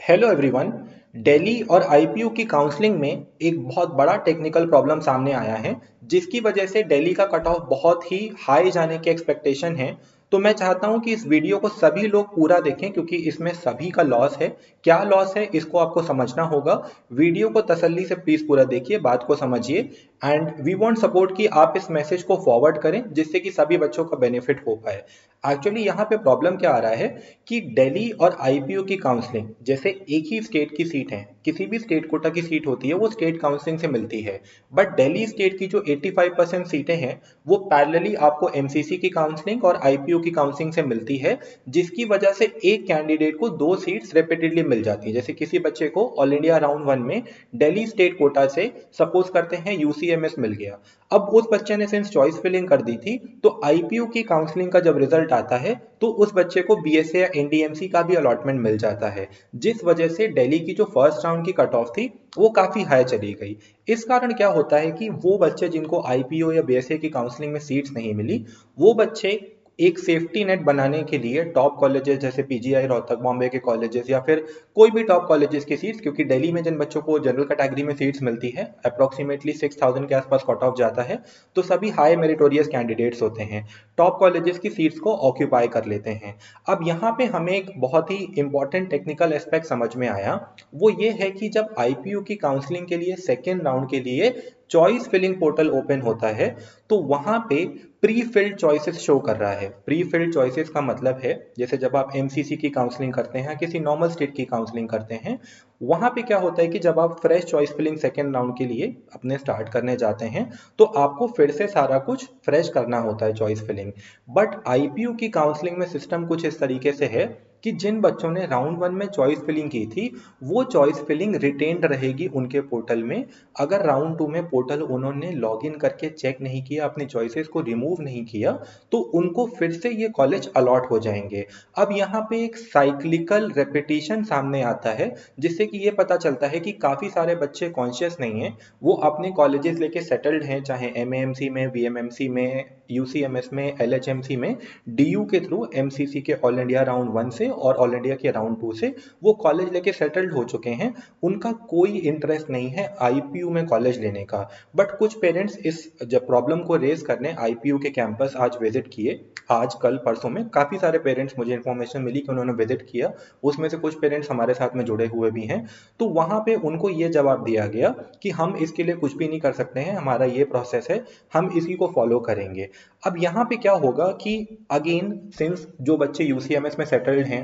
Hello everyone. Delhi और IPU की counselling में एक बहुत बड़ा टेक्निकल प्रॉब्लम सामने आया है, जिसकी वजह से दिल्ली का कट ऑफ बहुत ही हाई जाने के एक्सपेक्टेशन है। तो मैं चाहता हूं कि इस वीडियो को सभी लोग पूरा देखें, क्योंकि इसमें सभी का लॉस है। क्या लॉस है इसको आपको समझना होगा। वीडियो को तसल्ली से प्लीज पूरा देखिए, बात को समझिए। एंड वी वांट सपोर्ट कि आप इस मैसेज को फॉरवर्ड करें, जिससे कि सभी बच्चों का बेनिफिट हो पाए। एक्चुअली यहाँ पे प्रॉब्लम क्या आ रहा है कि दिल्ली और आईपीयू की काउंसलिंग, जैसे एक ही स्टेट की सीट है, किसी भी स्टेट कोटा की सीट होती है वो स्टेट काउंसलिंग से मिलती है। बट दिल्ली स्टेट की जो 85% सीटें हैं वो पैरेलली आपको एमसीसी की काउंसलिंग और आईपीयू की काउंसलिंग से मिलती है, जिसकी वजह से एक कैंडिडेट को दो सीट्स रिपीटेडली मिल जाती है। जैसे किसी बच्चे को ऑल इंडिया राउंड वन में दिल्ली स्टेट कोटा से सपोज करते हैं यूसीएमएस मिल गया। अब उस बच्चे ने सिंस चॉइस फिलिंग कर दी थी, तो आईपीयू की काउंसलिंग का जब रिजल्ट आता है तो उस बच्चे को बीएसए या एनडीएमसी का भी अलॉटमेंट मिल जाता है, जिस वजह से दिल्ली की जो फर्स्ट राउंड की कट ऑफ थी वो काफी हाई चली गई। इस कारण क्या होता है कि वो बच्चे जिनको आईपीओ या बीएसए की काउंसलिंग में सीट्स नहीं मिली, वो बच्चे एक सेफ्टी नेट बनाने के लिए टॉप कॉलेजेस जैसे पीजीआई रोहतक बॉम्बे के कॉलेजेस या फिर कोई भी टॉप कॉलेजेस की सीट्स, क्योंकि दिल्ली में जिन बच्चों को जनरल कैटेगरी में सीट्स मिलती है अप्रोक्सीमेटली 6000 के आसपास कट ऑफ जाता है, तो सभी हाई मेरिटोरियस कैंडिडेट्स होते हैं, टॉप कॉलेजेस की सीट्स को ऑक्यूपाई कर लेते हैं। अब यहाँ पे हमें एक बहुत ही इंपॉर्टेंट टेक्निकल एस्पेक्ट समझ में आया। वो ये है कि जब आईपीयू की काउंसलिंग के लिए सेकेंड राउंड के लिए चॉइस फिलिंग पोर्टल ओपन होता है, तो वहां पे प्री फिल्ड चॉइसेस शो कर रहा है। प्री फिल्ड चॉइसेस का मतलब है, जैसे जब आप एमसीसी की काउंसलिंग करते हैं, किसी नॉर्मल स्टेट की काउंसलिंग करते हैं, वहां पे क्या होता है कि जब आप fresh choice filling second round के लिए अपने स्टार्ट करने जाते हैं, तो आपको फिर से सारा कुछ फ्रेश करना होता है चॉइस फिलिंग। बट आईपीयू की काउंसलिंग में सिस्टम कुछ इस तरीके से है कि जिन बच्चों ने राउंड वन में चॉइस फिलिंग की थी, वो चॉइस फिलिंग रिटेन्ड रहेगी उनके पोर्टल में। अगर राउंड टू में पोर्टल उन्होंने लॉग इन करके चेक नहीं किया, अपनी चॉइसेस को रिमूव नहीं किया, तो उनको फिर से ये कॉलेज अलॉट हो जाएंगे। अब यहाँ पे एक साइक्लिकल रेपिटेशन सामने आता है, जिससे कि ये पता चलता है कि काफी सारे बच्चे कॉन्शियस नहीं है, वो अपने कॉलेजेस लेके सेटल्ड हैं, चाहे एमएएमसी में, वीएमएमसी में, यूसीएमएस में, एलएचएमसी में, डीयू के थ्रू एमसीसी के ऑल इंडिया राउंड वन से और ऑल इंडिया के राउंड टू से वो कॉलेज लेके सेटल्ड हो चुके हैं। उनका कोई इंटरेस्ट नहीं है आईपीयू में कॉलेज लेने का। बट कुछ पेरेंट्स इस जब प्रॉब्लम को रेज करने आईपीयू के कैंपस आज विजिट किए, आज कल परसों में काफी सारे पेरेंट्स, मुझे इन्फॉर्मेशन मिली कि उन्होंने विजिट किया, उसमें से कुछ पेरेंट्स हमारे साथ में जुड़े हुए भी हैं। तो वहां पे उनको ये जवाब दिया गया कि हम इसके लिए कुछ भी नहीं कर सकते हैं, हमारा ये प्रोसेस है, हम इसी को फॉलो करेंगे। अब यहाँ पे क्या होगा कि अगेन सिंस जो बच्चे यूसीएमएस में सेटल्ड हैं,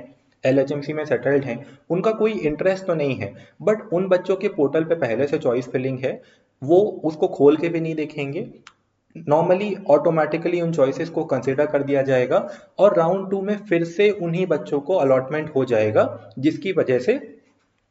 एलएचएमसी में सेटल्ड हैं, उनका कोई इंटरेस्ट तो नहीं है, बट उन बच्चों के पोर्टल पे पहले से चॉइस फिलिंग है, वो उसको खोल के भी नहीं देखेंगे। नॉर्मली ऑटोमेटिकली उन चॉइसेस को कंसिडर कर दिया जाएगा और राउंड टू में फिर से उन्हीं बच्चों को अलॉटमेंट हो जाएगा, जिसकी वजह से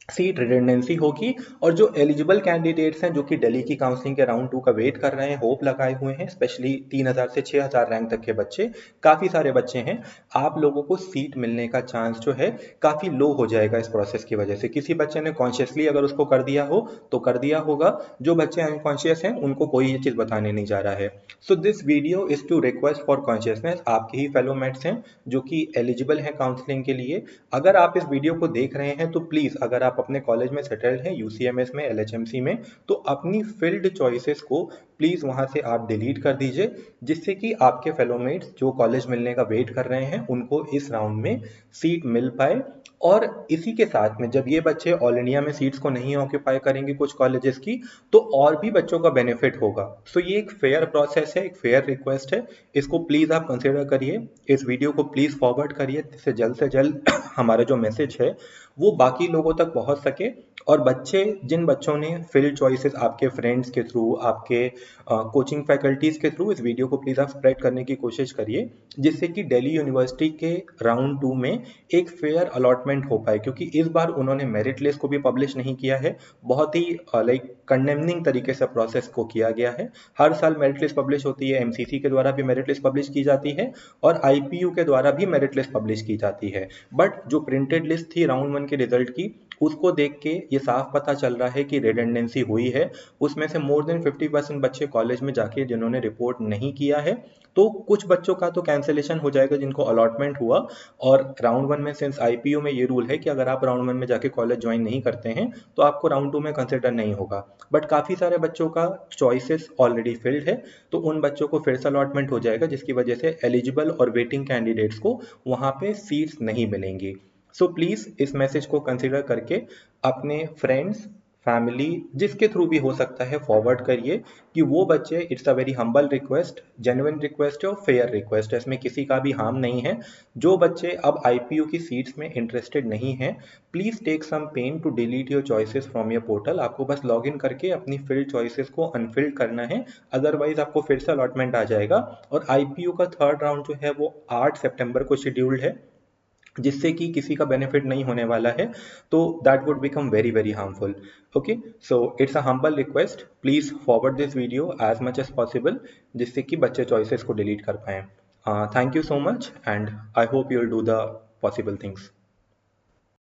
सीट रिडंडेंसी होगी। और जो एलिजिबल कैंडिडेट्स हैं, जो कि दिल्ली की काउंसलिंग के राउंड टू का वेट कर रहे हैं, होप लगाए हुए हैं, स्पेशली 3000 से 6000 रैंक तक के बच्चे, काफी सारे बच्चे हैं, आप लोगों को सीट मिलने का चांस जो है काफी लो हो जाएगा इस प्रोसेस की वजह से। किसी बच्चे ने कॉन्शियसली अगर उसको कर दिया हो तो कर दिया होगा, जो बच्चे अनकॉन्शियस हैं उनको कोई ये चीज बताने नहीं जा रहा है। So this video is to request for consciousness. आपके ही फेलो मेट्स हैं जो कि एलिजिबल हैं काउंसलिंग के लिए। अगर आप इस वीडियो को देख रहे हैं तो प्लीज, अगर आप अपने कॉलेज में सेटल्ड हैं, यूसीएमएस में, एलएचएमसी में, तो अपनी फील्ड चॉइसेस को प्लीज वहां से आप डिलीट कर दीजिए, जिससे कि आपके फेलोमेट्स जो कॉलेज मिलने का वेट कर रहे हैं उनको इस राउंड में सीट मिल पाए। और इसी के साथ में जब ये बच्चे ऑल इंडिया में सीट्स को नहीं ऑक्यूपाई करेंगे कुछ कॉलेजेस की, तो और भी बच्चों का बेनिफिट होगा। सो ये एक फेयर प्रोसेस है, एक फेयर रिक्वेस्ट है, इसको प्लीज आप कंसिडर करिए। इस वीडियो को प्लीज फॉरवर्ड करिए, जिससे जल्द से जल्द हमारा जो मैसेज है वो बाकी लोगों तक पहुंच सके। और बच्चे, जिन बच्चों ने फील्ड चॉइसेस आपके फ्रेंड्स के थ्रू, आपके कोचिंग फैकल्टीज के थ्रू, इस वीडियो को प्लीज आप स्प्रेड करने की कोशिश करिए, जिससे कि दिल्ली यूनिवर्सिटी के राउंड टू में एक फेयर अलॉटमेंट हो पाए। क्योंकि इस बार उन्होंने मेरिट लिस्ट को भी पब्लिश नहीं किया है, बहुत ही लाइक कंडेमनिंग तरीके से प्रोसेस को किया गया है। हर साल मेरिट लिस्ट पब्लिश होती है, एमसीसी के द्वारा भी मेरिट लिस्ट पब्लिश की जाती है और आईपीयू के द्वारा भी मेरिट लिस्ट पब्लिश की जाती है। बट जो प्रिंटेड लिस्ट थी राउंड वन वन के रिजल्ट की, उसको देख के ये साफ पता चल रहा है कि रिडंडेंसी हुई है। उसमें से मोर देन 50% बच्चे कॉलेज में जाके जिन्होंने रिपोर्ट नहीं किया है, तो कुछ बच्चों का तो कैंसिलेशन हो जाएगा जिनको अलॉटमेंट हुआ। और राउंड वन में सिंस आईपीयू में ये रूल है कि अगर आप राउंड वन में जाके कॉलेज ज्वाइन नहीं करते हैं तो आपको राउंड टू में कंसिडर नहीं होगा। बट काफ़ी सारे बच्चों का चॉइसेस ऑलरेडी फिल्ड है, तो उन बच्चों को फिर से अलॉटमेंट हो जाएगा, जिसकी वजह से एलिजिबल और वेटिंग कैंडिडेट्स को वहाँ पे सीट्स नहीं मिलेंगी। सो प्लीज़ इस मैसेज को कंसिडर करके अपने फ्रेंड्स, फैमिली, जिसके थ्रू भी हो सकता है फॉरवर्ड करिए कि वो बच्चे, it's a very humble request, genuine request है और फेयर रिक्वेस्ट है, इसमें किसी का भी हार्म नहीं है। जो बच्चे अब आईपीयू की सीट्स में इंटरेस्टेड नहीं हैं, please take some pain to delete your choices from your portal. आपको बस लॉग इन करके अपनी फिल्ड चॉइसेस को अनफिल्ड करना है, अदरवाइज आपको फिर से अलॉटमेंट आ जाएगा। और आईपीयू का थर्ड राउंड जो है वो 8 सितंबर को शेड्यूल्ड है, जिससे कि किसी का बेनिफिट नहीं होने वाला है, तो that would become very very harmful. Okay, so it's a humble request, please forward this video as much as possible, जिससे कि बच्चे चॉइसेस को डिलीट कर पाएँ। Thank you so much and I hope you will do the possible things.